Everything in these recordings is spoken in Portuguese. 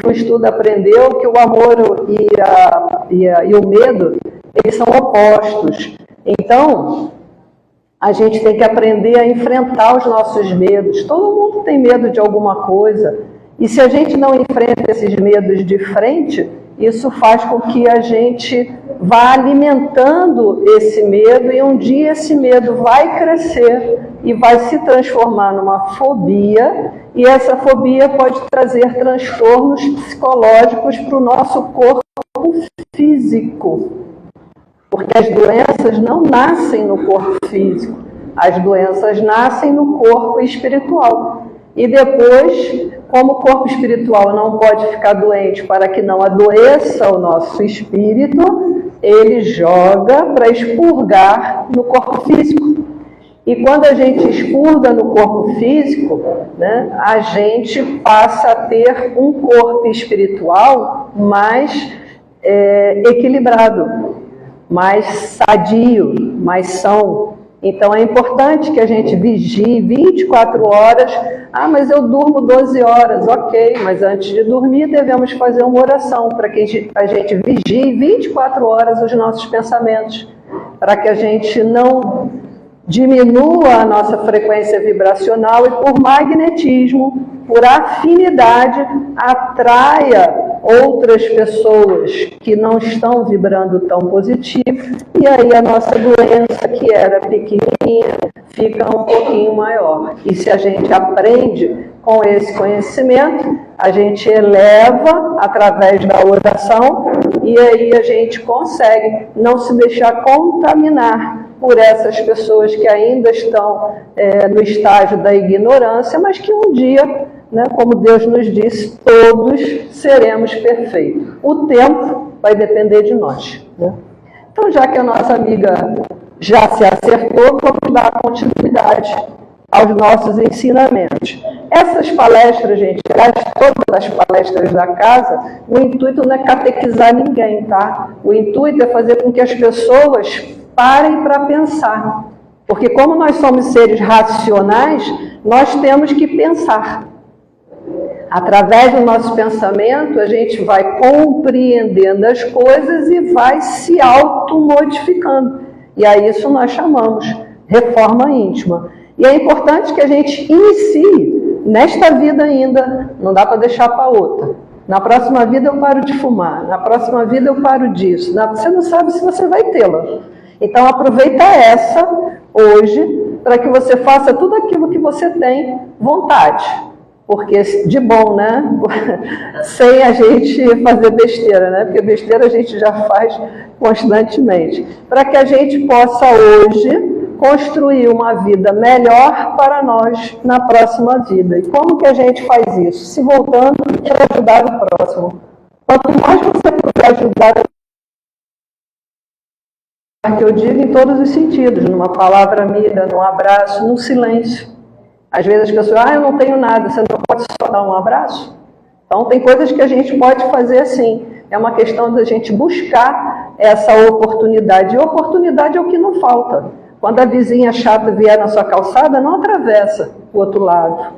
no estudo aprendeu que o amor e o medo, eles são opostos. Então, a gente tem que aprender a enfrentar os nossos medos. Todo mundo tem medo de alguma coisa. E se a gente não enfrenta esses medos de frente, isso faz com que a gente vá alimentando esse medo e um dia esse medo vai crescer e vai se transformar numa fobia, e essa fobia pode trazer transtornos psicológicos para o nosso corpo físico. Porque as doenças não nascem no corpo físico, as doenças nascem no corpo espiritual. E depois, como o corpo espiritual não pode ficar doente para que não adoeça o nosso espírito, ele joga para expurgar no corpo físico. E quando a gente expurga no corpo físico, né, a gente passa a ter um corpo espiritual mais equilibrado, mais sadio, mais são. Então é importante que a gente vigie 24 horas. Ah, mas eu durmo 12 horas. Ok, mas antes de dormir devemos fazer uma oração para que a gente vigie 24 horas os nossos pensamentos, para que a gente não diminua a nossa frequência vibracional e por magnetismo, por afinidade, atraia outras pessoas que não estão vibrando tão positivo, e aí a nossa doença, que era pequenininha, fica um pouquinho maior. E se a gente aprende com esse conhecimento, a gente eleva através da oração, e aí a gente consegue não se deixar contaminar por essas pessoas que ainda estão no estágio da ignorância, mas que um dia, né, como Deus nos disse, todos seremos perfeitos. O tempo vai depender de nós, né? Então, já que a nossa amiga já se acertou, vamos dar continuidade aos nossos ensinamentos. Essas palestras, gente, todas as palestras da casa, o intuito não é catequizar ninguém, tá? O intuito é fazer com que as pessoas parem para pensar. Porque como nós somos seres racionais, nós temos que pensar. Através do nosso pensamento, a gente vai compreendendo as coisas e vai se automodificando. E a isso nós chamamos reforma íntima. E é importante que a gente inicie nesta vida ainda, não dá para deixar para outra. Na próxima vida eu paro de fumar, na próxima vida eu paro disso. Você não sabe se você vai tê-la. Então aproveita essa hoje para que você faça tudo aquilo que você tem vontade. Porque de bom, né? Sem a gente fazer besteira, né? Porque besteira a gente já faz constantemente. Para que a gente possa hoje construir uma vida melhor para nós na próxima vida. E como que a gente faz isso? Se voltando para ajudar o próximo. Quanto mais você puder ajudar, que eu digo em todos os sentidos, numa palavra amiga, num abraço, num silêncio. Às vezes as pessoas, eu não tenho nada, você não pode só dar um abraço? Então tem coisas que a gente pode fazer assim. É uma questão da gente buscar essa oportunidade. E oportunidade é o que não falta. Quando a vizinha chata vier na sua calçada, não atravessa o outro lado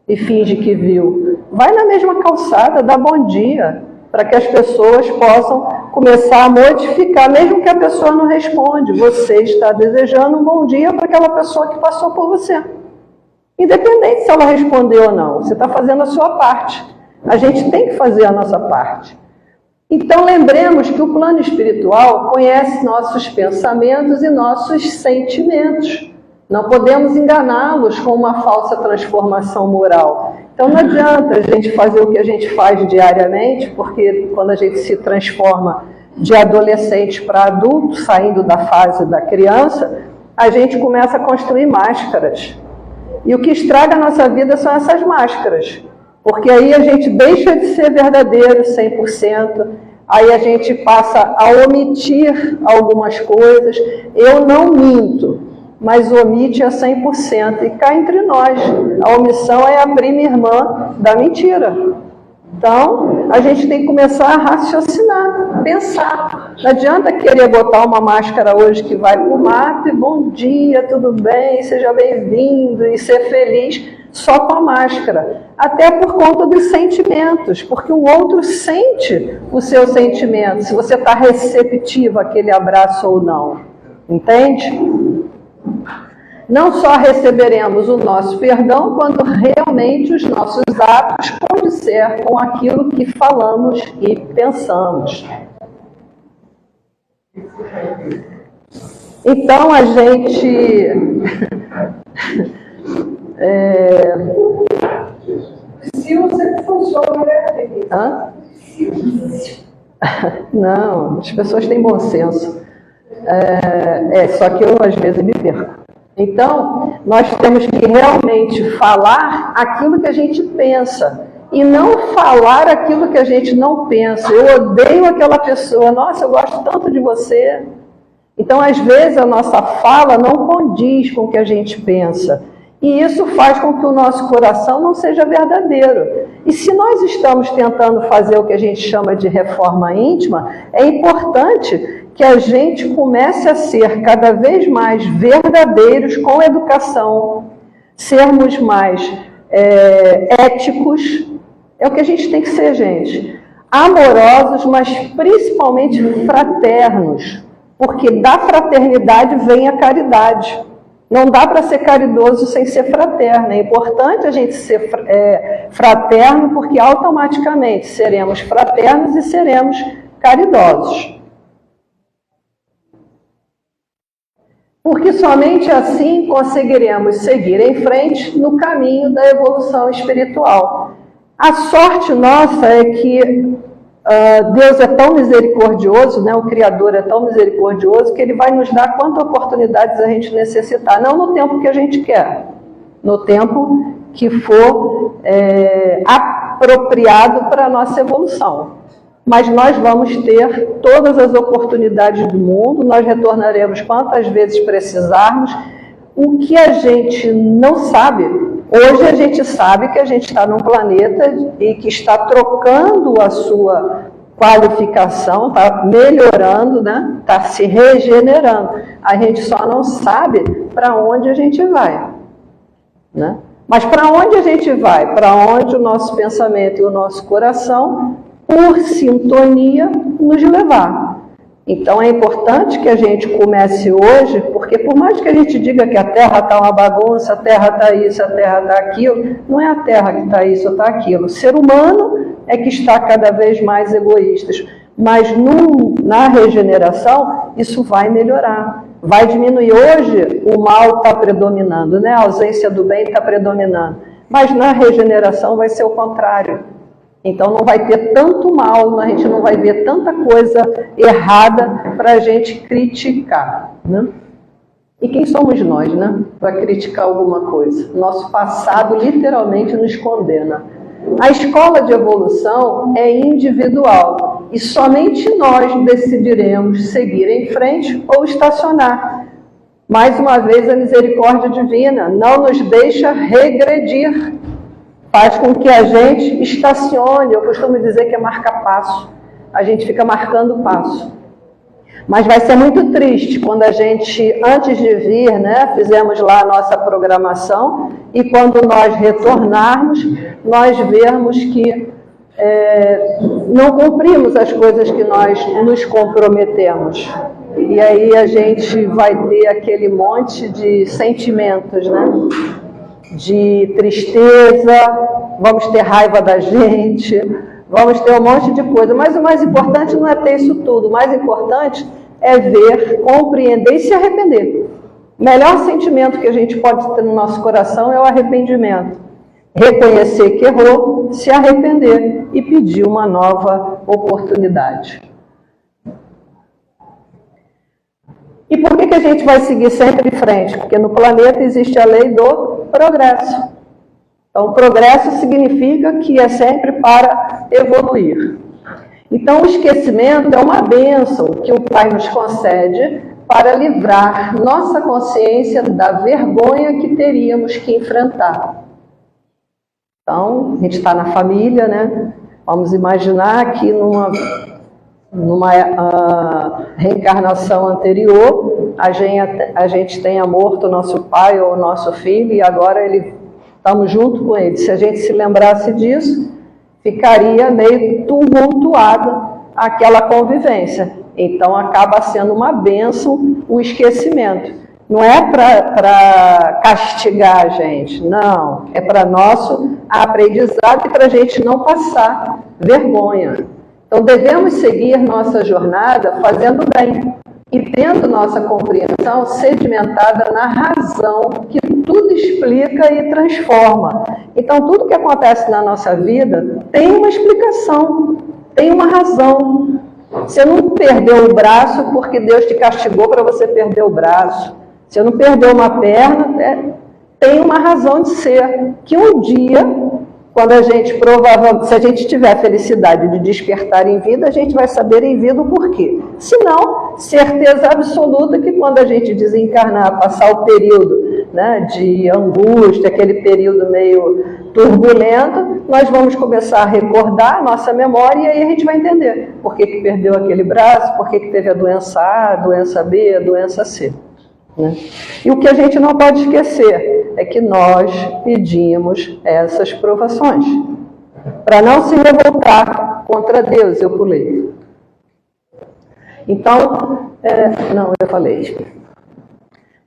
e finge que viu. Vai na mesma calçada, dá bom dia, para que as pessoas possam começar a modificar, mesmo que a pessoa não responde. Você está desejando um bom dia para aquela pessoa que passou por você. Independente se ela respondeu ou não, você está fazendo a sua parte. A gente tem que fazer a nossa parte. Então lembremos que o plano espiritual conhece nossos pensamentos e nossos sentimentos. Não podemos enganá-los com uma falsa transformação moral. Então não adianta a gente fazer o que a gente faz diariamente, porque quando a gente se transforma de adolescente para adulto, saindo da fase da criança, a gente começa a construir máscaras. E o que estraga a nossa vida são essas máscaras. Porque aí a gente deixa de ser verdadeiro 100%, aí a gente passa a omitir algumas coisas. Eu não minto, mas omite a 100%. E cá entre nós, a omissão é a prima irmã da mentira. Então, a gente tem que começar a raciocinar, pensar. Não adianta querer botar uma máscara hoje que vai para o mato e bom dia, tudo bem, seja bem-vindo e ser feliz. só com a máscara, até por conta dos sentimentos, porque o outro sente o seu sentimento, se você está receptivo àquele abraço ou não, entende? Não só receberemos o nosso perdão, quanto realmente os nossos atos condizer com aquilo que falamos e pensamos. Então a gente Se você funciona, Hã? Não, as pessoas têm bom senso. Só que eu às vezes me perco. Então, nós temos que realmente falar aquilo que a gente pensa e não falar aquilo que a gente não pensa. Eu odeio aquela pessoa, nossa, eu gosto tanto de você. Então, às vezes, a nossa fala não condiz com o que a gente pensa. E isso faz com que o nosso coração não seja verdadeiro. E se nós estamos tentando fazer o que a gente chama de reforma íntima, é importante que a gente comece a ser cada vez mais verdadeiros com educação, sermos mais éticos, é o que a gente tem que ser, gente. Amorosos, mas principalmente fraternos, porque da fraternidade vem a caridade. Não dá para ser caridoso sem ser fraterno. É importante a gente ser fraterno, porque automaticamente seremos fraternos e seremos caridosos. Porque somente assim conseguiremos seguir em frente no caminho da evolução espiritual. A sorte nossa é que Deus é tão misericordioso, né? O Criador é tão misericordioso que Ele vai nos dar quantas oportunidades a gente necessitar. Não no tempo que a gente quer, no tempo que for apropriado para a nossa evolução. Mas nós vamos ter todas as oportunidades do mundo, nós retornaremos quantas vezes precisarmos. O que a gente não sabe, hoje a gente sabe que a gente está num planeta e que está trocando a sua qualificação, está melhorando, né? Está se regenerando. A gente só não sabe para onde a gente vai, né? Mas para onde a gente vai? Para onde o nosso pensamento e o nosso coração, por sintonia, nos levar. Então é importante que a gente comece hoje, porque por mais que a gente diga que a Terra está uma bagunça, a Terra está isso, a Terra está aquilo, não é a Terra que está isso ou está aquilo. O ser humano é que está cada vez mais egoísta. Mas na regeneração, isso vai melhorar, vai diminuir. Hoje o mal está predominando, né? A ausência do bem está predominando. Mas na regeneração vai ser o contrário. Então não vai ter tanto mal, a gente não vai ver tanta coisa errada para a gente criticar, né? E quem somos nós, né? Para criticar alguma coisa. Nosso passado literalmente nos condena. A escola de evolução é individual e somente nós decidiremos seguir em frente ou estacionar. Mais uma vez, a misericórdia divina não nos deixa regredir. Faz com que a gente estacione. Eu costumo dizer que é marca-passo. A gente fica marcando passo. Mas vai ser muito triste quando a gente, antes de vir, né, fizemos lá a nossa programação e quando nós retornarmos, nós vermos que não cumprimos as coisas que nós nos comprometemos. E aí a gente vai ter aquele monte de sentimentos, né? De tristeza, vamos ter raiva da gente, vamos ter um monte de coisa. Mas o mais importante não é ter isso tudo, o mais importante é ver, compreender e se arrepender. O melhor sentimento que a gente pode ter no nosso coração é o arrependimento. Reconhecer que errou, se arrepender e pedir uma nova oportunidade. E por que a gente vai seguir sempre em frente? Porque no planeta existe a lei do progresso. Então, progresso significa que é sempre para evoluir. Então, o esquecimento é uma bênção que o Pai nos concede para livrar nossa consciência da vergonha que teríamos que enfrentar. Então, a gente está na família, né? Vamos imaginar que numa reencarnação anterior, a gente tenha morto o nosso pai ou o nosso filho e agora ele estamos junto com Ele. Se a gente se lembrasse disso, ficaria meio tumultuada aquela convivência. Então, acaba sendo uma bênção o esquecimento. Não é para castigar a gente, não. É para nosso aprendizado e para a gente não passar vergonha. Então, devemos seguir nossa jornada fazendo bem e tendo nossa compreensão sedimentada na razão que tudo explica e transforma. Então, tudo que acontece na nossa vida tem uma explicação, tem uma razão. Você não perdeu o braço porque Deus te castigou para você perder o braço. Você não perdeu uma perna, tem uma razão de ser. Que um dia, quando a gente se a gente tiver felicidade de despertar em vida, a gente vai saber em vida o porquê. Se não, certeza absoluta que quando a gente desencarnar, passar o período, né, de angústia, aquele período meio turbulento, nós vamos começar a recordar a nossa memória e aí a gente vai entender por que perdeu aquele braço, por que teve a doença A, a doença B, a doença C. Né? E o que a gente não pode esquecer é que nós pedimos essas provações para não se revoltar contra Deus. Eu pulei. Então, não, eu falei.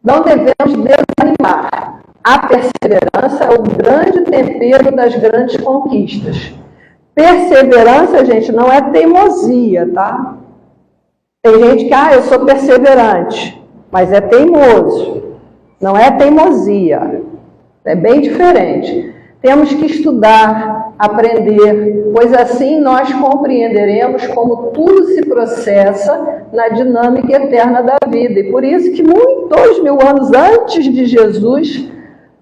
Não devemos desanimar. A perseverança é o grande tempero das grandes conquistas. Perseverança, gente, não é teimosia, tá? Tem gente que, eu sou perseverante. Mas é teimoso, não é teimosia, é bem diferente. Temos que estudar, aprender, pois assim nós compreenderemos como tudo se processa na dinâmica eterna da vida. E por isso que 2000 anos antes de Jesus,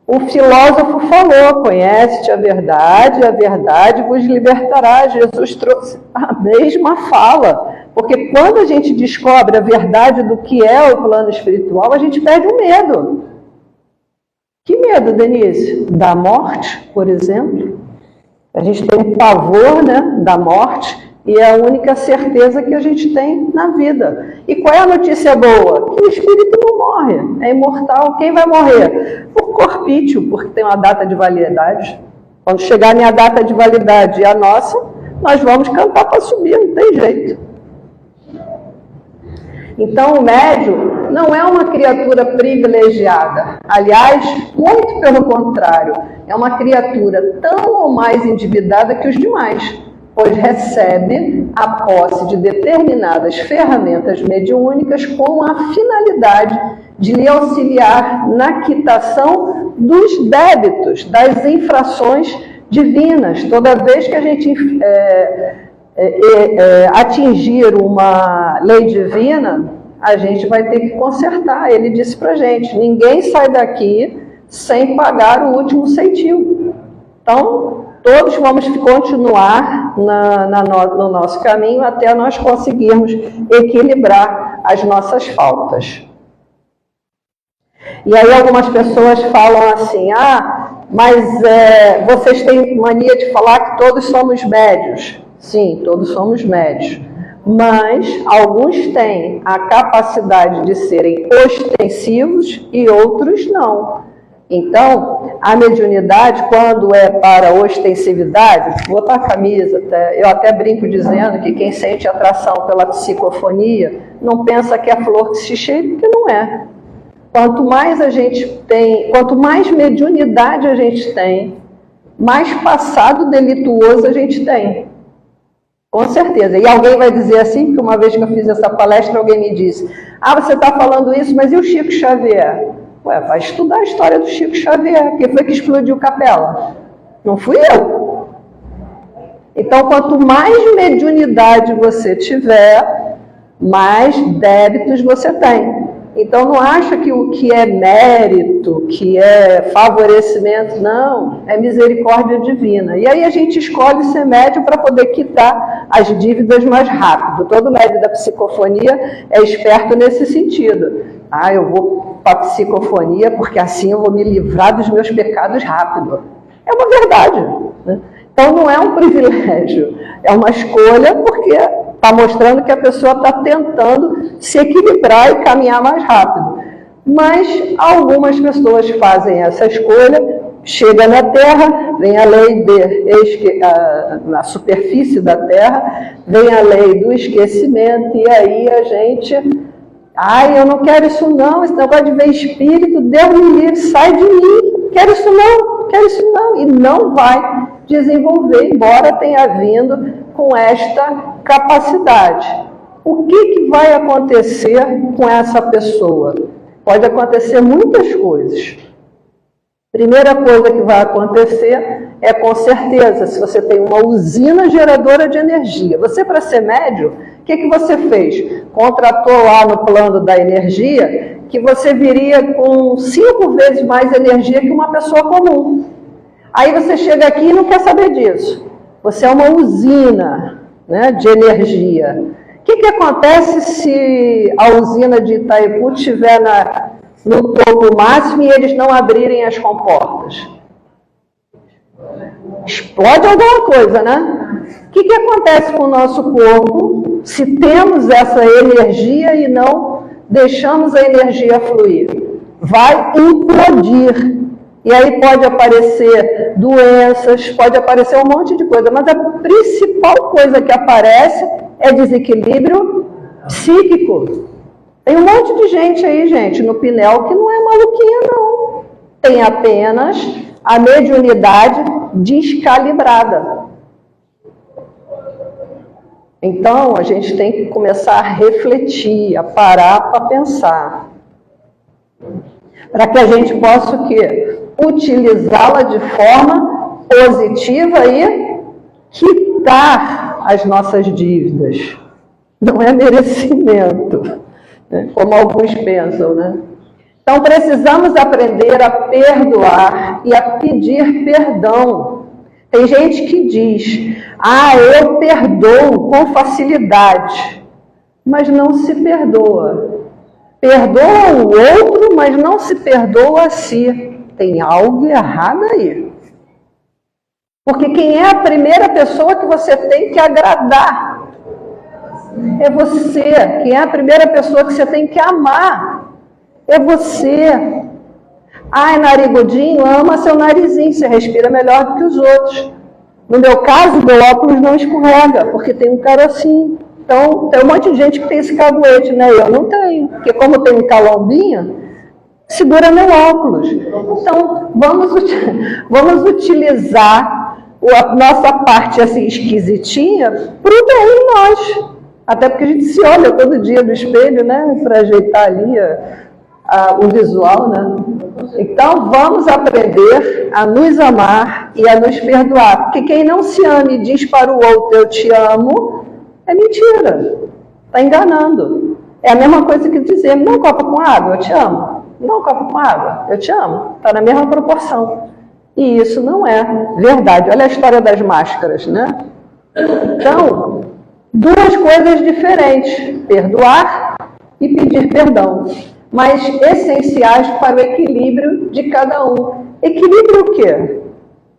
o filósofo falou, conhece-te a verdade vos libertará. Jesus trouxe a mesma fala. Porque quando a gente descobre a verdade do que é o plano espiritual, a gente perde o medo. Que medo, Denise? Da morte, por exemplo. A gente tem um pavor, né, da morte e é a única certeza que a gente tem na vida. E qual é a notícia boa? Que o espírito não morre, é imortal. Quem vai morrer? Por corpício, porque tem uma data de validade. Quando chegar a minha data de validade e a nossa, nós vamos cantar para subir, não tem jeito. Então, o médium não é uma criatura privilegiada. Aliás, muito pelo contrário, é uma criatura tão ou mais endividada que os demais, pois recebe a posse de determinadas ferramentas mediúnicas com a finalidade de lhe auxiliar na quitação dos débitos, das infrações divinas. Toda vez que a gente atingir uma lei divina, a gente vai ter que consertar. Ele disse para a gente, ninguém sai daqui sem pagar o último centavo. Então, todos vamos continuar no nosso caminho até nós conseguirmos equilibrar as nossas faltas. E aí algumas pessoas falam assim, mas vocês têm mania de falar que todos somos médios. Sim, todos somos médios, mas alguns têm a capacidade de serem ostensivos e outros não. Então, a mediunidade, quando é para ostensividade, vou botar a camisa, eu até brinco dizendo que quem sente atração pela psicofonia não pensa que é flor que se cheira, porque não é. Quanto mais a gente tem, quanto mais mediunidade a gente tem, mais passado delituoso a gente tem. Com certeza. E alguém vai dizer assim, porque uma vez que eu fiz essa palestra, alguém me disse, você está falando isso, mas e o Chico Xavier? Vai estudar a história do Chico Xavier. Quem foi que explodiu Capela? Não fui eu. Então, quanto mais mediunidade você tiver, mais débitos você tem. Então, não acha que o que é mérito, que é favorecimento, não, é misericórdia divina. E aí a gente escolhe ser médium para poder quitar as dívidas mais rápido. Todo médium da psicofonia é esperto nesse sentido. Eu vou para a psicofonia porque assim eu vou me livrar dos meus pecados rápido. É uma verdade, né? Então, não é um privilégio, é uma escolha porque está mostrando que a pessoa está tentando se equilibrar e caminhar mais rápido. Mas algumas pessoas fazem essa escolha chega na Terra, vem a lei na superfície da Terra, vem a lei do esquecimento, e aí a gente, eu não quero isso não, esse negócio de ver espírito, Deus me livre, sai de mim, quero isso não, e não vai desenvolver, embora tenha vindo com esta capacidade. O que vai acontecer com essa pessoa? Pode acontecer muitas coisas. Primeira coisa que vai acontecer é, com certeza, se você tem uma usina geradora de energia. Você, para ser médium, o que você fez? Contratou lá no plano da energia que você viria com 5 vezes mais energia que uma pessoa comum. Aí você chega aqui e não quer saber disso. Você é uma usina, né, de energia. O que acontece se a usina de Itaipu estiver no topo máximo e eles não abrirem as comportas? Explode alguma coisa, né? O que acontece com o nosso corpo se temos essa energia e não deixamos a energia fluir? Vai implodir. E aí pode aparecer doenças, pode aparecer um monte de coisa, mas a principal coisa que aparece é desequilíbrio psíquico. Tem um monte de gente aí, gente, no Pinel, que não é maluquinha, não. Tem apenas a mediunidade descalibrada. Então, a gente tem que começar a refletir, a parar para pensar. Para que a gente possa o quê? Utilizá-la de forma positiva e quitar as nossas dívidas. Não é merecimento, né? Como alguns pensam, né? Então, precisamos aprender a perdoar e a pedir perdão. Tem gente que diz, eu perdoo com facilidade, mas não se perdoa. Perdoa o outro, mas não se perdoa a si. Tem algo errado aí. Porque quem é a primeira pessoa que você tem que agradar? É você. Quem é a primeira pessoa que você tem que amar? É você. Narigudinho, ama seu narizinho, você respira melhor do que os outros. No meu caso, meu óculos não escorrega, porque tem um carocinho. Então, tem um monte de gente que tem esse caguete, né? Eu não tenho, porque como eu tenho um calombinho, segura meu óculos. Então, vamos utilizar a nossa parte assim esquisitinha para o bem em nós. Até porque a gente se olha todo dia no espelho, né? Para ajeitar ali o visual, né? Então, vamos aprender a nos amar e a nos perdoar. Porque quem não se ama e diz para o outro, eu te amo, é mentira. Está enganando. É a mesma coisa que dizer, não copa com água, eu te amo. Não copa com água, eu te amo. Está na mesma proporção. E isso não é verdade. Olha a história das máscaras, né? Então, duas coisas diferentes. Perdoar e pedir perdão. Mas essenciais para o equilíbrio de cada um. Equilíbrio o quê?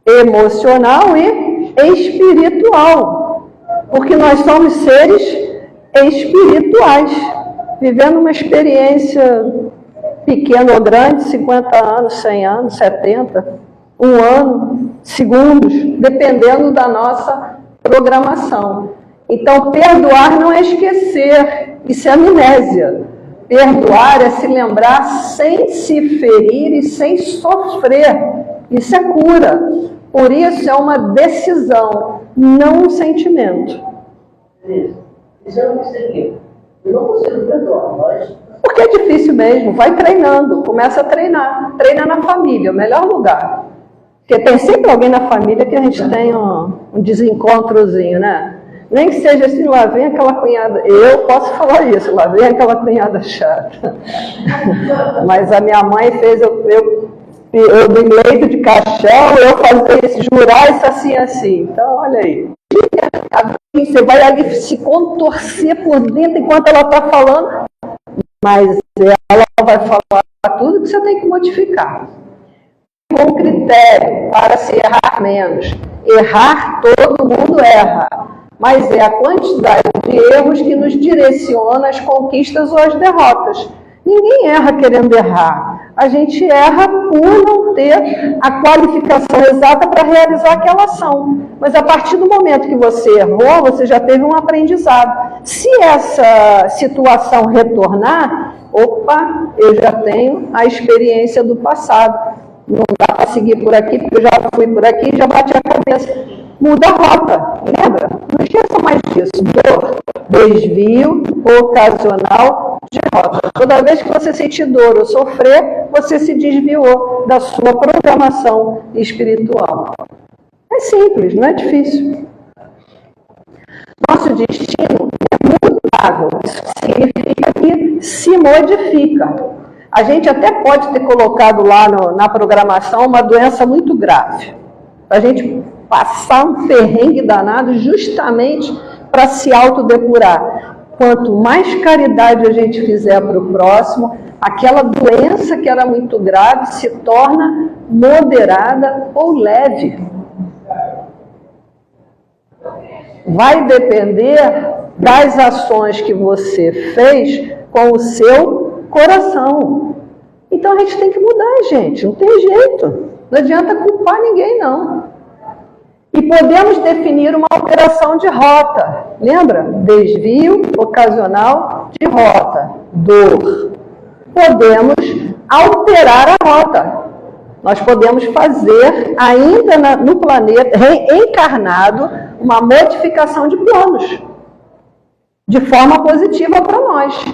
Emocional e espiritual. Porque nós somos seres espirituais, vivendo uma experiência pequena ou grande, 50 anos, 100 anos, 70, 1 ano, segundos, dependendo da nossa programação. Então, perdoar não é esquecer, isso é amnésia. Perdoar é se lembrar sem se ferir e sem sofrer. Isso é cura. Por isso é uma decisão, não um sentimento. Isso eu não consegui. Eu não consigo perdoar, mas... Porque é difícil mesmo. Vai treinando, começa a treinar. Treina na família, o melhor lugar. Porque tem sempre alguém na família que a gente tem um desencontrozinho, né? Nem que seja assim, lá vem aquela cunhada, eu posso falar isso, lá vem aquela cunhada chata. Mas a minha mãe fez eu em leito de caixão, eu fazia isso, jurar isso assim. Então, olha aí. Você vai ali se contorcer por dentro enquanto ela está falando, mas ela vai falar tudo que você tem que modificar. Com critério para se errar menos. Errar, todo mundo erra. Mas é a quantidade de erros que nos direciona às conquistas ou às derrotas. Ninguém erra querendo errar. A gente erra por não ter a qualificação exata para realizar aquela ação. Mas a partir do momento que você errou, você já teve um aprendizado. Se essa situação retornar, opa, eu já tenho a experiência do passado. Não dá para seguir por aqui, porque eu já fui por aqui e já bati a cabeça. Muda a rota, lembra? Não esqueça mais disso. Dor, desvio ocasional de rota. Toda vez que você sentir dor ou sofrer, você se desviou da sua programação espiritual. É simples, não é difícil. Nosso destino é mutável. Isso significa que se modifica. A gente até pode ter colocado lá na programação uma doença muito grave. A gente passar um perrengue danado justamente para se autodepurar. Quanto mais caridade a gente fizer para o próximo, aquela doença que era muito grave se torna moderada ou leve. Vai depender das ações que você fez com o seu coração. Então a gente tem que mudar, gente. Não tem jeito. Não adianta culpar ninguém, não. E podemos definir uma alteração de rota. Lembra? Desvio ocasional de rota. Dor. Podemos alterar a rota. Nós podemos fazer, ainda no planeta, reencarnado, uma modificação de planos. De forma positiva para nós.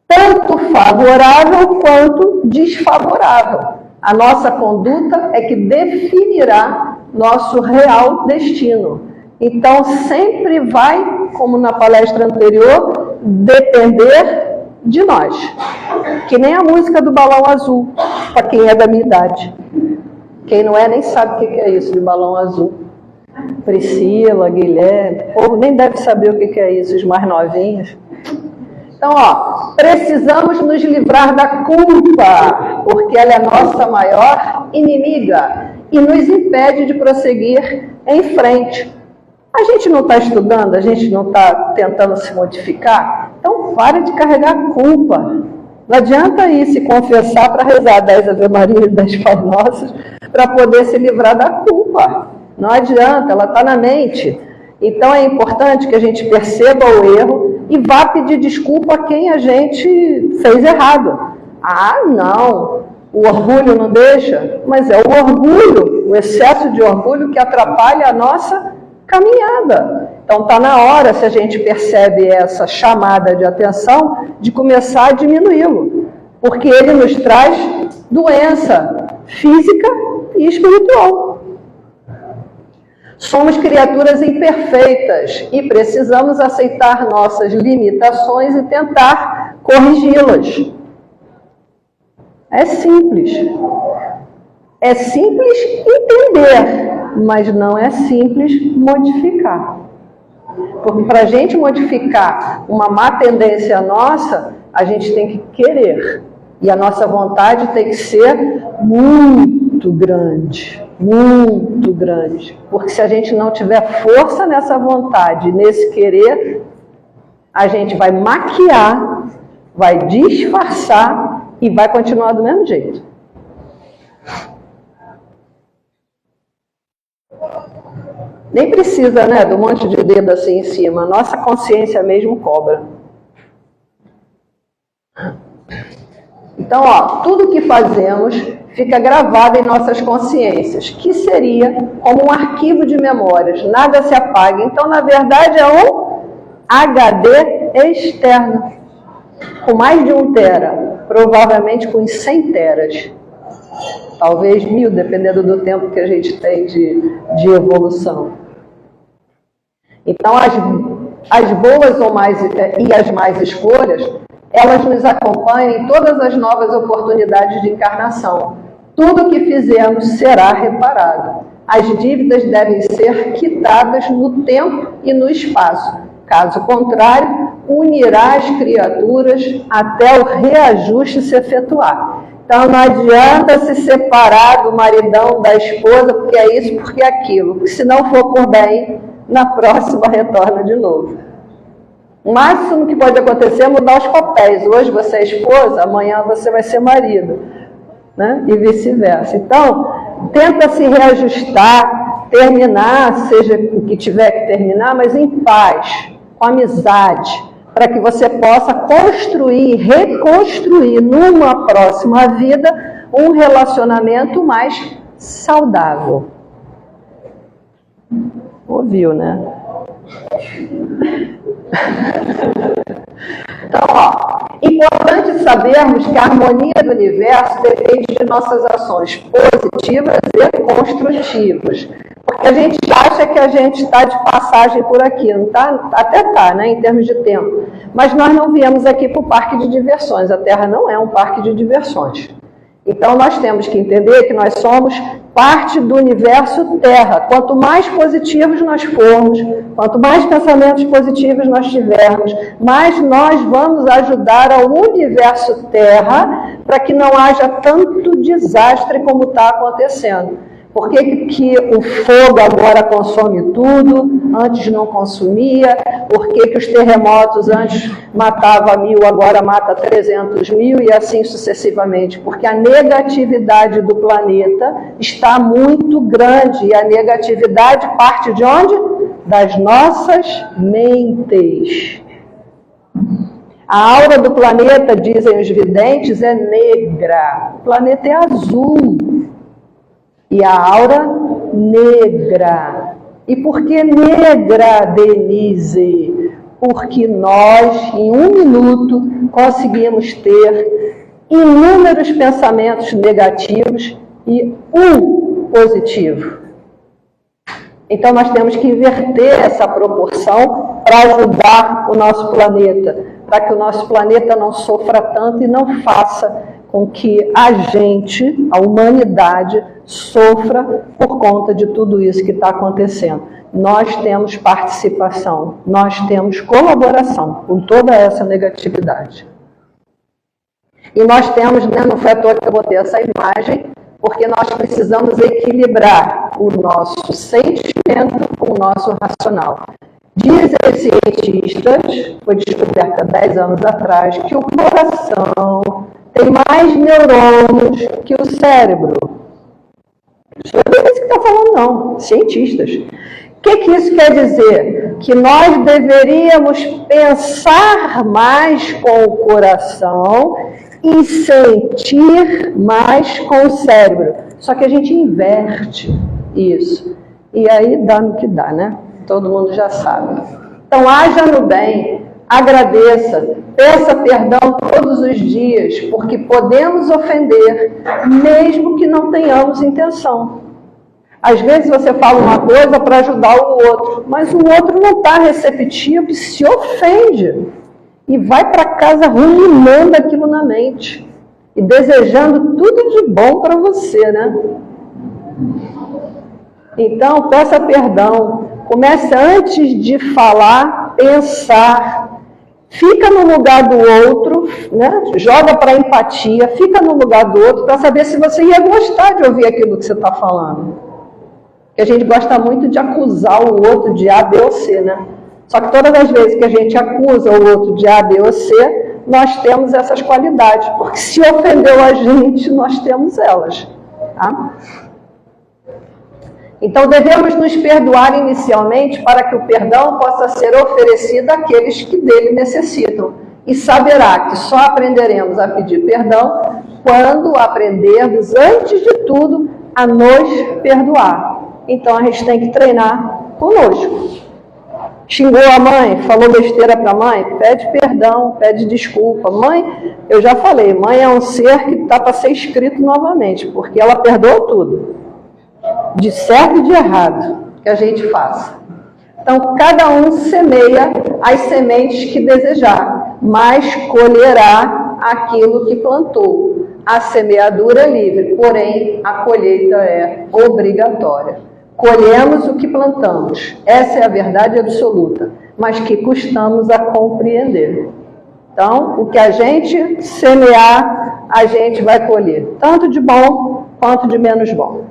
Tanto favorável quanto desfavorável. A nossa conduta é que definirá nosso real destino. Então, sempre vai, como na palestra anterior, depender de nós. Que nem a música do Balão Azul, para quem é da minha idade. Quem não é, nem sabe o que é isso de balão azul. Priscila, Guilherme, o povo nem deve saber o que é isso, os mais novinhos. Então, precisamos nos livrar da culpa, porque ela é a nossa maior inimiga e nos impede de prosseguir em frente. A gente não está estudando, a gente não está tentando se modificar, então pare de carregar culpa. Não adianta ir se confessar para rezar 10 Ave Maria e 10 Pai Nossos para poder se livrar da culpa. Não adianta, ela está na mente. Então é importante que a gente perceba o erro e vá pedir desculpa a quem a gente fez errado. Ah, não, o orgulho não deixa, mas é o orgulho, o excesso de orgulho que atrapalha a nossa caminhada. Então está na hora, se a gente percebe essa chamada de atenção, de começar a diminuí-lo, porque ele nos traz doença física e espiritual. Somos criaturas imperfeitas e precisamos aceitar nossas limitações e tentar corrigi-las. É simples. É simples entender, mas não é simples modificar. Porque para a gente modificar uma má tendência nossa, a gente tem que querer. E a nossa vontade tem que ser muito grande. Muito grande. Porque se a gente não tiver força nessa vontade, nesse querer, a gente vai maquiar, vai disfarçar e vai continuar do mesmo jeito. Nem precisa, né, do monte de dedo assim em cima. A nossa consciência mesmo cobra. Então, tudo que fazemos fica gravado em nossas consciências, que seria como um arquivo de memórias, nada se apaga. Então, na verdade, é um HD externo, com mais de 1 tera, provavelmente com 100 teras, talvez 1000, dependendo do tempo que a gente tem de evolução. Então, as boas ou e as más escolhas, elas nos acompanham em todas as novas oportunidades de encarnação. Tudo que fizemos será reparado. As dívidas devem ser quitadas no tempo e no espaço. Caso contrário, unirá as criaturas até o reajuste se efetuar. Então não adianta se separar do maridão, da esposa, porque é isso, porque é aquilo. Porque se não for por bem, na próxima retorna de novo. O máximo que pode acontecer é mudar os papéis. Hoje você é esposa, amanhã você vai ser marido. né? E vice-versa. Então, tenta se reajustar, terminar, seja o que tiver que terminar, mas em paz, com amizade, para que você possa construir, reconstruir numa próxima vida um relacionamento mais saudável. Ouviu, né? Então, ó, importante sabermos que a harmonia do universo depende de nossas ações positivas e construtivas. Porque a gente acha que a gente está de passagem por aqui, não tá? Até está, né, em termos de tempo. Mas nós não viemos aqui para o parque de diversões. A Terra não é um parque de diversões. Então, nós temos que entender que nós somos parte do universo Terra. Quanto mais positivos nós formos, quanto mais pensamentos positivos nós tivermos, mais nós vamos ajudar ao universo Terra para que não haja tanto desastre como está acontecendo. Por que o fogo agora consome tudo, antes não consumia? Por que os terremotos antes matavam 1.000, agora mata 300.000 e assim sucessivamente? Porque a negatividade do planeta está muito grande e a negatividade parte de onde? Das nossas mentes. A aura do planeta, dizem os videntes, é negra. O planeta é azul. E a aura negra. E por que negra, Denise? Porque nós, em 1 minuto, conseguimos ter inúmeros pensamentos negativos e um positivo. Então nós temos que inverter essa proporção para ajudar o nosso planeta, para que o nosso planeta não sofra tanto e não faça com que a gente, a humanidade, sofra por conta de tudo isso que está acontecendo. Nós temos participação, nós temos colaboração com toda essa negatividade. E nós temos, né, não foi à toa que eu botei essa imagem, porque nós precisamos equilibrar o nosso sentimento com o nosso racional. Dizem os cientistas, foi descoberto há 10 anos atrás, que o coração tem mais neurônios que o cérebro. Não é isso que está falando, não. Cientistas. O que isso quer dizer? Que nós deveríamos pensar mais com o coração e sentir mais com o cérebro. Só que a gente inverte isso. E aí dá no que dá, né? Todo mundo já sabe. Então, haja no bem, agradeça, peça perdão todos os dias, porque podemos ofender, mesmo que não tenhamos intenção. Às vezes você fala uma coisa para ajudar o outro, mas o outro não está receptivo e se ofende. E vai para casa ruminando aquilo na mente. E desejando tudo de bom para você, né? Então, peça perdão. Comece antes de falar, pensar. Fica no lugar do outro, né? Joga para empatia, fica no lugar do outro para saber se você ia gostar de ouvir aquilo que você está falando. Porque a gente gosta muito de acusar o outro de A, B ou C, né? Só que todas as vezes que a gente acusa o outro de A, B ou C, nós temos essas qualidades. Porque se ofendeu a gente, nós temos elas. Tá? Então, devemos nos perdoar inicialmente para que o perdão possa ser oferecido àqueles que dele necessitam. E saberá que só aprenderemos a pedir perdão quando aprendermos, antes de tudo, a nos perdoar. Então, a gente tem que treinar conosco. Xingou a mãe, falou besteira para a mãe, pede perdão, pede desculpa. Mãe, eu já falei, mãe é um ser que está para ser escrito novamente, porque ela perdoa tudo. De certo e de errado que a gente faça. Então, cada um semeia as sementes que desejar, mas colherá aquilo que plantou. A semeadura é livre, porém a colheita é obrigatória. Colhemos o que plantamos, essa é a verdade absoluta, mas que custamos a compreender. Então, o que a gente semear, a gente vai colher, tanto de bom quanto de menos bom.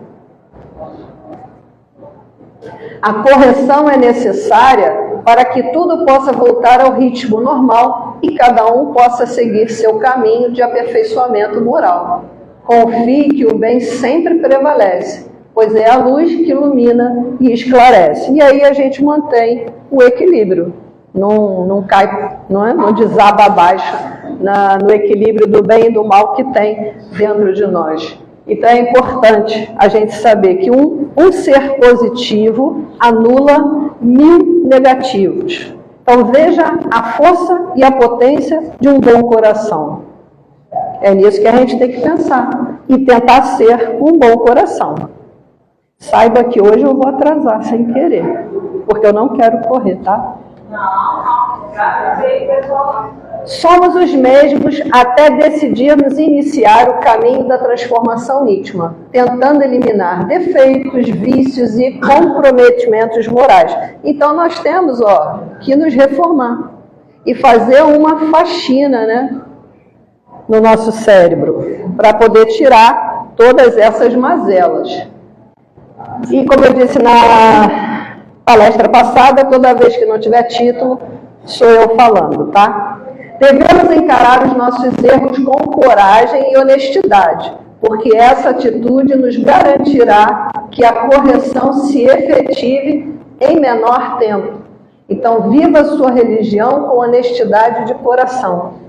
A correção é necessária para que tudo possa voltar ao ritmo normal e cada um possa seguir seu caminho de aperfeiçoamento moral. Confie que o bem sempre prevalece, pois é a luz que ilumina e esclarece. E aí a gente mantém o equilíbrio, não cai, não desaba abaixo no equilíbrio do bem e do mal que tem dentro de nós. Então é importante a gente saber que um ser positivo anula 1000 negativos. Então veja a força e a potência de um bom coração. É nisso que a gente tem que pensar e tentar ser um bom coração. Saiba que hoje eu vou atrasar sem querer, porque eu não quero correr, tá? Somos os mesmos até decidirmos iniciar o caminho da transformação íntima, tentando eliminar defeitos, vícios e comprometimentos morais. Então nós temos que nos reformar e fazer uma faxina, né, no nosso cérebro, para poder tirar todas essas mazelas. E como eu disse na palestra passada, toda vez que não tiver título, sou eu falando, tá? Devemos encarar os nossos erros com coragem e honestidade, porque essa atitude nos garantirá que a correção se efetive em menor tempo. Então, viva a sua religião com honestidade de coração.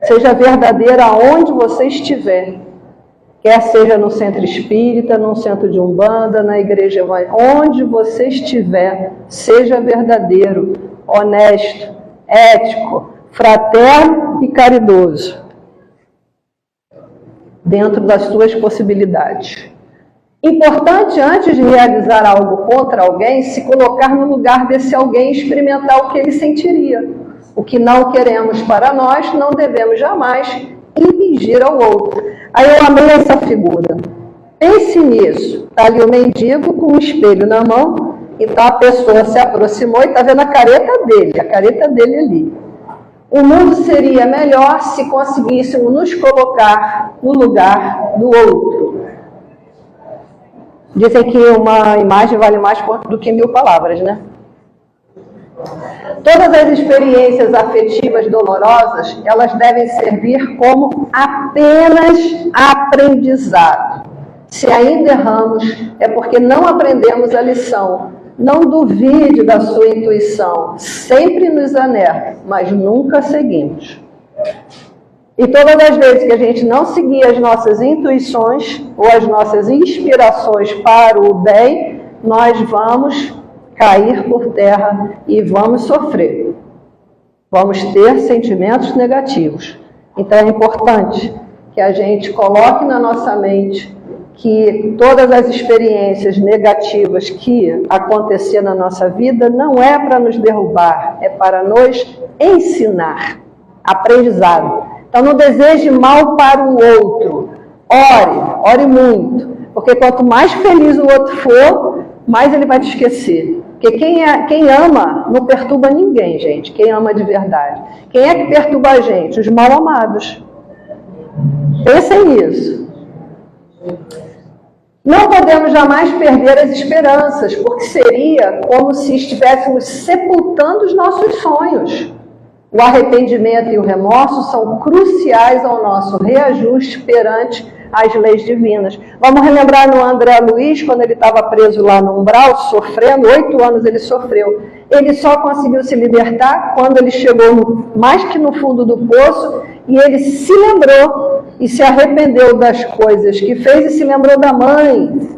Seja verdadeira aonde você estiver. Quer seja no centro espírita, num centro de umbanda, na igreja evangélica, onde você estiver, seja verdadeiro, honesto, ético, fraterno e caridoso, dentro das suas possibilidades. Importante, antes de realizar algo contra alguém, se colocar no lugar desse alguém e experimentar o que ele sentiria. O que não queremos para nós, não devemos jamais impingir ao outro. Aí eu amei essa figura. Pense nisso. Está ali o mendigo com um espelho na mão, então a pessoa se aproximou e está vendo a careta dele ali. O mundo seria melhor se conseguíssemos nos colocar no lugar do outro. Dizem que uma imagem vale mais do que 1000 palavras, né? Todas as experiências afetivas dolorosas, elas devem servir como apenas aprendizado. Se ainda erramos, é porque não aprendemos a lição. Não duvide da sua intuição. Sempre nos anerta, mas nunca seguimos. E todas as vezes que a gente não seguir as nossas intuições ou as nossas inspirações para o bem, nós vamos cair por terra e vamos sofrer. Vamos ter sentimentos negativos. Então é importante que a gente coloque na nossa mente que todas as experiências negativas que aconteceram na nossa vida não é para nos derrubar, é para nos ensinar. Aprendizado. Então não deseje mal para o outro. Ore muito. Porque quanto mais feliz o outro for, mais ele vai te esquecer. Porque quem ama não perturba ninguém, gente. Quem ama de verdade. Quem é que perturba a gente? Os mal amados. Pensem nisso. Não podemos jamais perder as esperanças, porque seria como se estivéssemos sepultando os nossos sonhos. O arrependimento e o remorso são cruciais ao nosso reajuste perante as leis divinas. Vamos relembrar no André Luiz, quando ele estava preso lá no umbral, sofrendo, 8 anos ele sofreu. Ele só conseguiu se libertar quando ele chegou mais que no fundo do poço e ele se lembrou e se arrependeu das coisas que fez e se lembrou da mãe,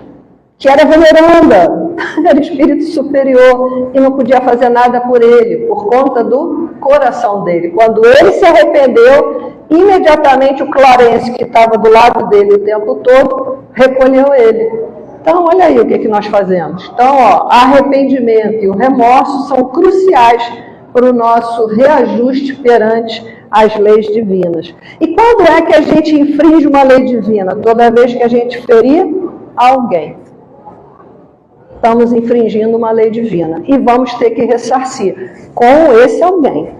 que era veneranda, era espírito superior e não podia fazer nada por ele, por conta do coração dele. Quando ele se arrependeu, imediatamente o Clarence, que estava do lado dele o tempo todo, recolheu ele. Então, olha aí o que nós fazemos. Então, arrependimento e o remorso são cruciais para o nosso reajuste perante as leis divinas. E quando é que a gente infringe uma lei divina? Toda vez que a gente ferir alguém. Estamos infringindo uma lei divina. E vamos ter que ressarcir com esse alguém.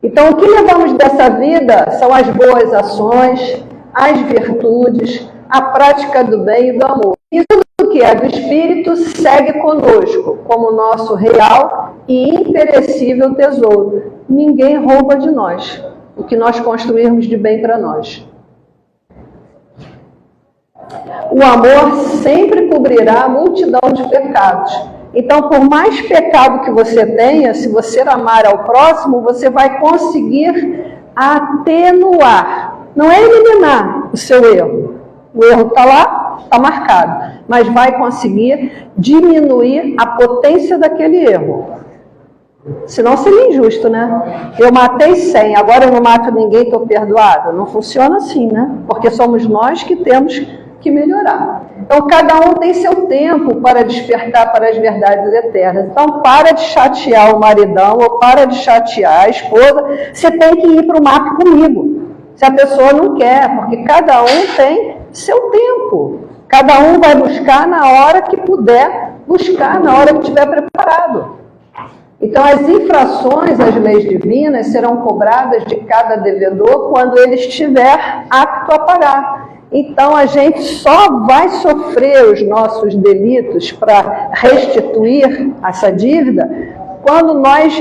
Então, o que levamos dessa vida são as boas ações, as virtudes, a prática do bem e do amor. E tudo que é do Espírito segue conosco, como nosso real e imperecível tesouro. Ninguém rouba de nós o que nós construirmos de bem para nós. O amor sempre cobrirá a multidão de pecados. Então, por mais pecado que você tenha, se você amar ao próximo, você vai conseguir atenuar. Não é eliminar o seu erro. O erro está lá, está marcado. Mas vai conseguir diminuir a potência daquele erro. Senão seria injusto, né? Eu matei 100, agora eu não mato ninguém, estou perdoado. Não funciona assim, né? Porque somos nós que temos que melhorar. Então, cada um tem seu tempo para despertar para as verdades eternas. Então, para de chatear o maridão ou para de chatear a esposa. Você tem que ir para o mato comigo. Se a pessoa não quer, porque cada um tem seu tempo. Cada um vai buscar na hora que puder buscar, na hora que estiver preparado. Então, as infrações às leis divinas serão cobradas de cada devedor quando ele estiver apto a pagar. Então, a gente só vai sofrer os nossos delitos para restituir essa dívida quando nós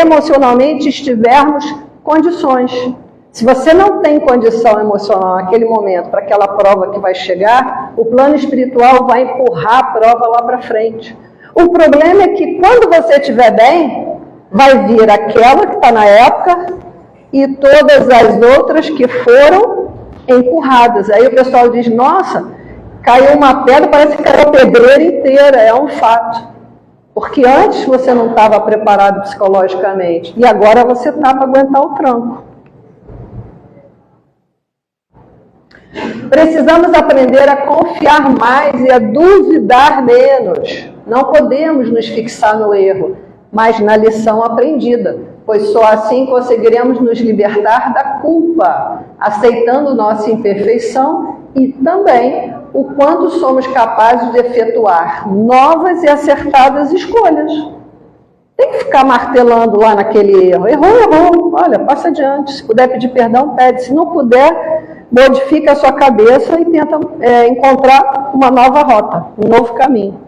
emocionalmente estivermos condições. Se você não tem condição emocional naquele momento para aquela prova que vai chegar, o plano espiritual vai empurrar a prova lá para frente. O problema é que quando você estiver bem, vai vir aquela que está na época e todas as outras que foram empurradas. Aí o pessoal diz, nossa, caiu uma pedra, parece que caiu a pedreira inteira, é um fato. Porque antes você não estava preparado psicologicamente e agora você está para aguentar o tranco. Precisamos aprender a confiar mais e a duvidar menos. Não podemos nos fixar no erro, mas na lição aprendida, pois só assim conseguiremos nos libertar da culpa, aceitando nossa imperfeição e também o quanto somos capazes de efetuar novas e acertadas escolhas. Tem que ficar martelando lá naquele erro. Errou, olha, passa adiante. Se puder pedir perdão, pede. Se não puder, modifica a sua cabeça e tenta encontrar uma nova rota, um novo caminho.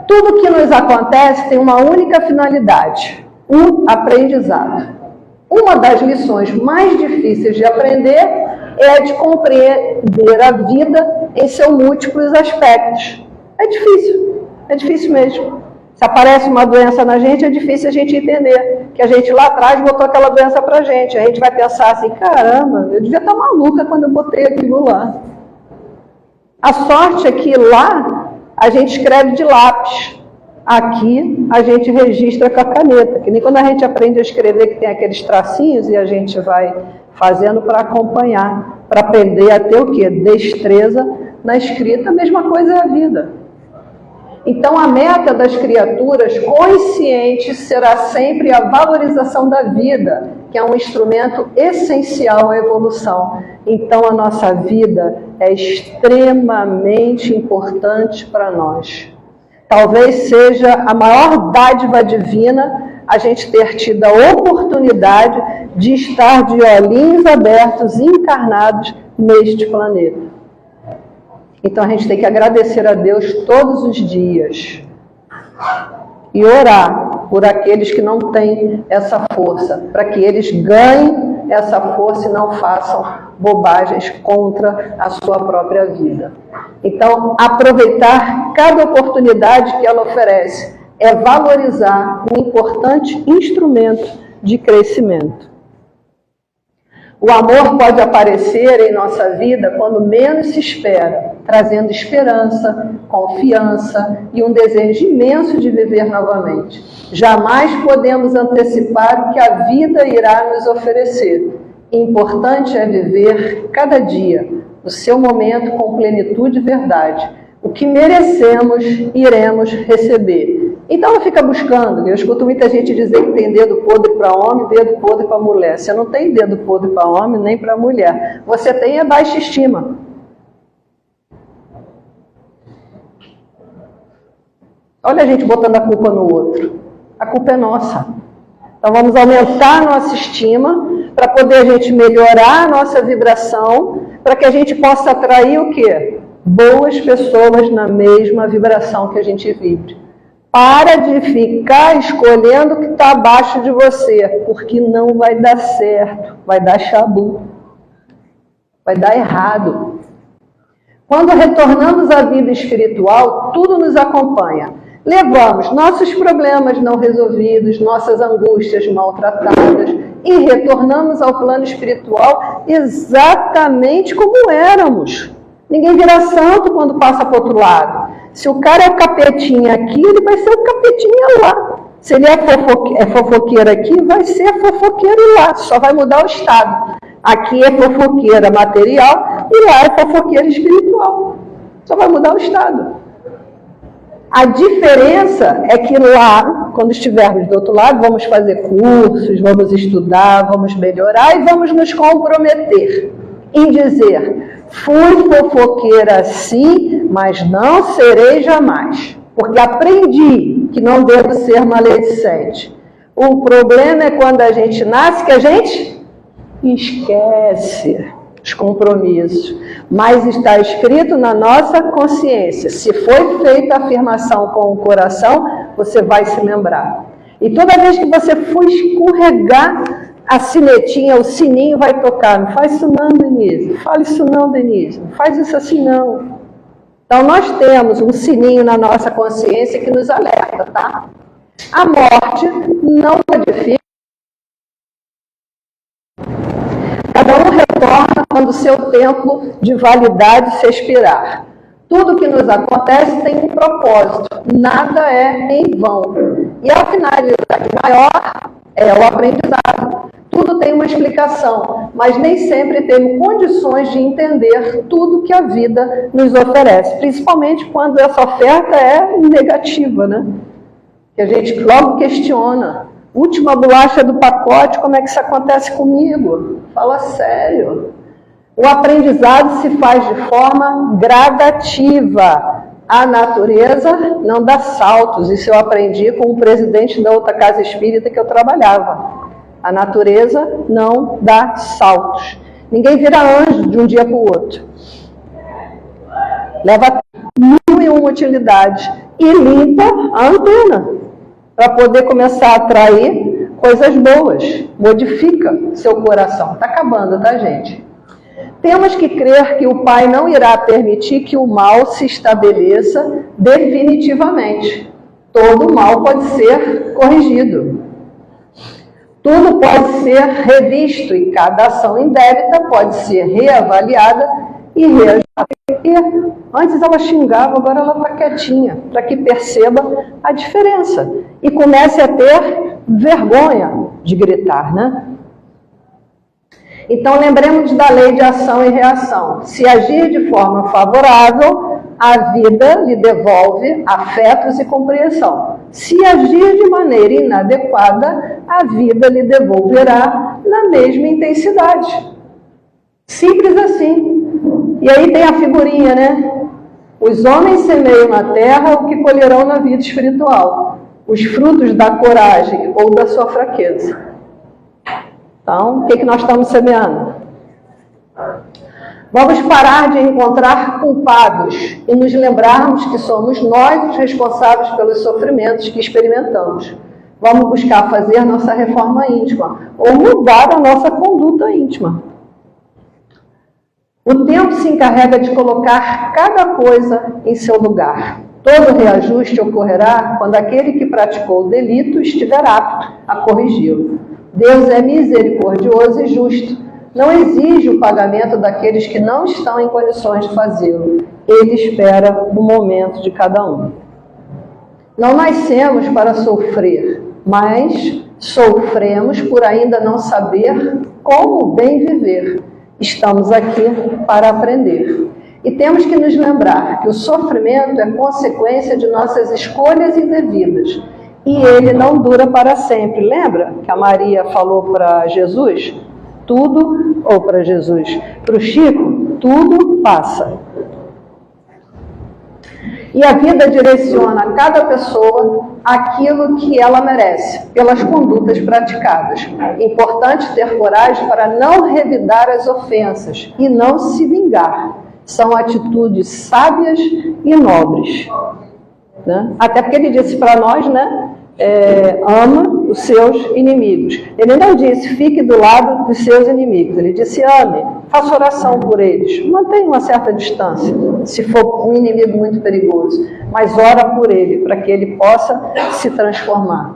Tudo que nos acontece tem uma única finalidade, o aprendizado. Uma das lições mais difíceis de aprender é a de compreender a vida em seus múltiplos aspectos. É difícil mesmo. Se aparece uma doença na gente, é difícil a gente entender que a gente lá atrás botou aquela doença pra gente. A gente vai pensar assim, caramba, eu devia estar maluca quando eu botei aquilo lá. A sorte é que lá a gente escreve de lápis. Aqui a gente registra com a caneta, que nem quando a gente aprende a escrever que tem aqueles tracinhos e a gente vai fazendo para acompanhar, para aprender a ter o quê? Destreza na escrita, a mesma coisa é a vida. Então a meta das criaturas conscientes será sempre a valorização da vida, que é um instrumento essencial à evolução. Então a nossa vida é extremamente importante para nós. Talvez seja a maior dádiva divina a gente ter tido a oportunidade de estar de olhinhos abertos, encarnados neste planeta. Então a gente tem que agradecer a Deus todos os dias e orar por aqueles que não têm essa força, para que eles ganhem essa força e não façam bobagens contra a sua própria vida. Então, aproveitar cada oportunidade que ela oferece é valorizar um importante instrumento de crescimento. O amor pode aparecer em nossa vida quando menos se espera, trazendo esperança, confiança e um desejo imenso de viver novamente. Jamais podemos antecipar o que a vida irá nos oferecer. Importante é viver cada dia, no seu momento, com plenitude e verdade. O que merecemos, iremos receber. Então não fica buscando. Eu escuto muita gente dizer que tem dedo podre para homem, dedo podre para mulher. Você não tem dedo podre para homem nem para mulher. Você tem é baixa estima. Olha a gente botando a culpa no outro. A culpa é nossa. Então vamos aumentar a nossa estima para poder a gente melhorar a nossa vibração, para que a gente possa atrair o quê? Boas pessoas na mesma vibração que a gente vibre. Para de ficar escolhendo o que está abaixo de você, porque não vai dar certo, vai dar chabu. Vai dar errado. Quando retornamos à vida espiritual, tudo nos acompanha. Levamos nossos problemas não resolvidos, nossas angústias maltratadas e retornamos ao plano espiritual exatamente como éramos. Ninguém vira santo quando passa para o outro lado. Se o cara é capetinha aqui, ele vai ser o capetinha lá. Se ele é fofoqueiro aqui, vai ser fofoqueiro lá. Só vai mudar o estado. Aqui é fofoqueira material e lá é fofoqueira espiritual. Só vai mudar o estado. A diferença é que lá, quando estivermos do outro lado, vamos fazer cursos, vamos estudar, vamos melhorar e vamos nos comprometer em dizer: fui fofoqueira sim, mas não serei jamais, porque aprendi que não devo ser maledicente. O problema é quando a gente nasce que a gente esquece os compromissos, mas está escrito na nossa consciência. Se foi feita a afirmação com o coração, você vai se lembrar. E toda vez que você for escorregar, a sinetinha, o sininho vai tocar. Não faz isso não, Denise. Não fala isso não, Denise. Não faz isso assim não. Então nós temos um sininho na nossa consciência que nos alerta, tá? A morte não modifica. Cada um retorna quando o seu tempo de validade se expirar. Tudo que nos acontece tem um propósito, nada é em vão. E a finalidade maior é o aprendizado. Tudo tem uma explicação, mas nem sempre temos condições de entender tudo que a vida nos oferece, principalmente quando essa oferta é negativa, né? Que a gente logo questiona. Última bolacha do pacote, como é que isso acontece comigo? Fala sério. O aprendizado se faz de forma gradativa. A natureza não dá saltos. Isso eu aprendi com o presidente da outra casa espírita que eu trabalhava. A natureza não dá saltos. Ninguém vira anjo de um dia para o outro. Leva 1001 utilidades e limpa a antena para poder começar a atrair coisas boas. Modifica seu coração. Está acabando, tá, gente? Temos que crer que o Pai não irá permitir que o mal se estabeleça definitivamente. Todo mal pode ser corrigido. Tudo pode ser revisto e cada ação indébita pode ser reavaliada e reajustada. Antes ela xingava, agora ela está quietinha, para que perceba a diferença e comece a ter vergonha de gritar, né? Então lembremos da lei de ação e reação. Se agir de forma favorável, a vida lhe devolve afetos e compreensão. Se agir de maneira inadequada, a vida lhe devolverá na mesma intensidade. Simples assim. E aí tem a figurinha, né? Os homens semeiam na terra o que colherão na vida espiritual. Os frutos da coragem ou da sua fraqueza. Então, o que nós estamos semeando? Vamos parar de encontrar culpados e nos lembrarmos que somos nós os responsáveis pelos sofrimentos que experimentamos. Vamos buscar fazer nossa reforma íntima ou mudar a nossa conduta íntima. O tempo se encarrega de colocar cada coisa em seu lugar. Todo reajuste ocorrerá quando aquele que praticou o delito estiver apto a corrigi-lo. Deus é misericordioso e justo. Não exige o pagamento daqueles que não estão em condições de fazê-lo. Ele espera o momento de cada um. Não nascemos para sofrer, mas sofremos por ainda não saber como bem viver. Estamos aqui para aprender. E temos que nos lembrar que o sofrimento é consequência de nossas escolhas indevidas. E ele não dura para sempre. Lembra que a Maria falou para Jesus? Tudo, ou para Jesus, para o Chico, tudo passa. E a vida direciona a cada pessoa aquilo que ela merece, pelas condutas praticadas. É importante ter coragem para não revidar as ofensas e não se vingar. São atitudes sábias e nobres. Né? Até porque ele disse para nós, né? Ama os seus inimigos. Ele não disse, fique do lado dos seus inimigos. Ele disse, ame, faça oração por eles. Mantenha uma certa distância, se for um inimigo muito perigoso. Mas ora por ele, para que ele possa se transformar.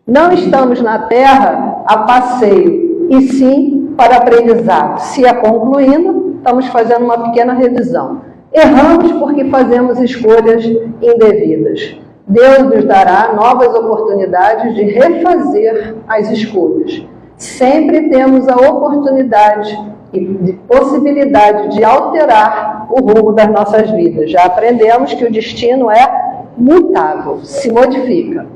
Não estamos na terra a passeio, e sim para aprendizado. Se é concluindo, estamos fazendo uma pequena revisão. Erramos porque fazemos escolhas indevidas. Deus nos dará novas oportunidades de refazer as escolhas. Sempre temos a oportunidade e de possibilidade de alterar o rumo das nossas vidas. Já aprendemos que o destino é mutável, se modifica.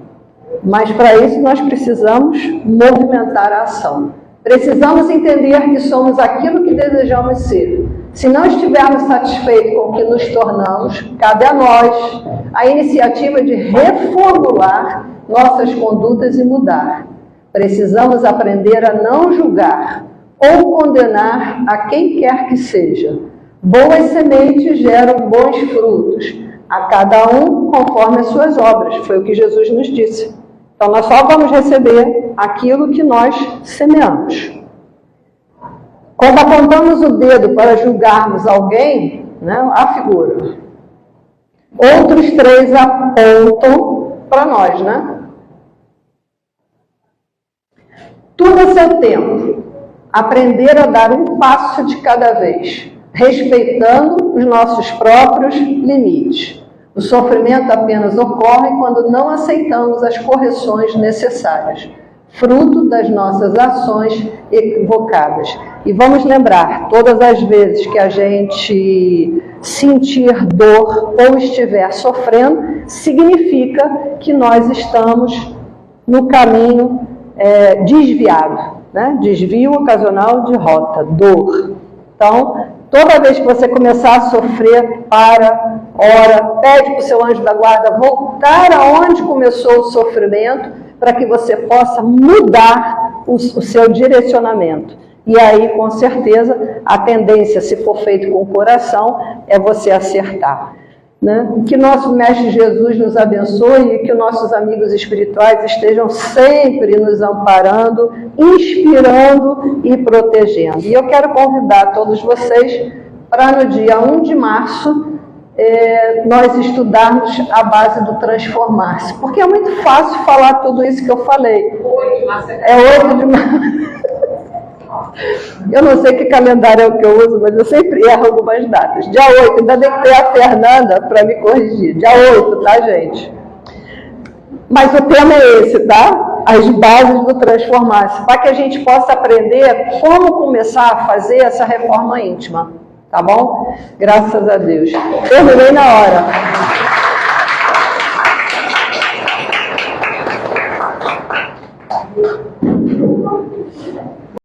Mas para isso nós precisamos movimentar a ação. Precisamos entender que somos aquilo que desejamos ser. Se não estivermos satisfeitos com o que nos tornamos, cabe a nós a iniciativa de reformular nossas condutas e mudar. Precisamos aprender a não julgar ou condenar a quem quer que seja. Boas sementes geram bons frutos, a cada um conforme as suas obras. Foi o que Jesus nos disse. Então nós só vamos receber aquilo que nós semeamos. Quando apontamos o dedo para julgarmos alguém, né, a figura, outros três apontam para nós, né? Tudo a seu tempo. Aprender a dar um passo de cada vez, respeitando os nossos próprios limites. O sofrimento apenas ocorre quando não aceitamos as correções necessárias, fruto das nossas ações equivocadas. E vamos lembrar, todas as vezes que a gente sentir dor ou estiver sofrendo, significa que nós estamos no caminho desviado, né? Desvio ocasional de rota, dor. Então, toda vez que você começar a sofrer, para, ora, pede para o seu anjo da guarda voltar aonde começou o sofrimento, para que você possa mudar o seu direcionamento. E aí, com certeza, a tendência, se for feito com o coração, é você acertar. Né? Que nosso Mestre Jesus nos abençoe e que nossos amigos espirituais estejam sempre nos amparando, inspirando e protegendo. E eu quero convidar todos vocês para no dia 1 de março nós estudarmos a base do transformar-se. Porque é muito fácil falar tudo isso que eu falei. É 8 de março. Eu não sei que calendário é o que eu uso, mas eu sempre erro algumas datas. Dia 8, ainda tem que ter a Fernanda para me corrigir. Dia 8, tá, gente? Mas o tema é esse, tá? As bases do transformar-se, para que a gente possa aprender como começar a fazer essa reforma íntima, tá bom? Graças a Deus. Terminei na hora.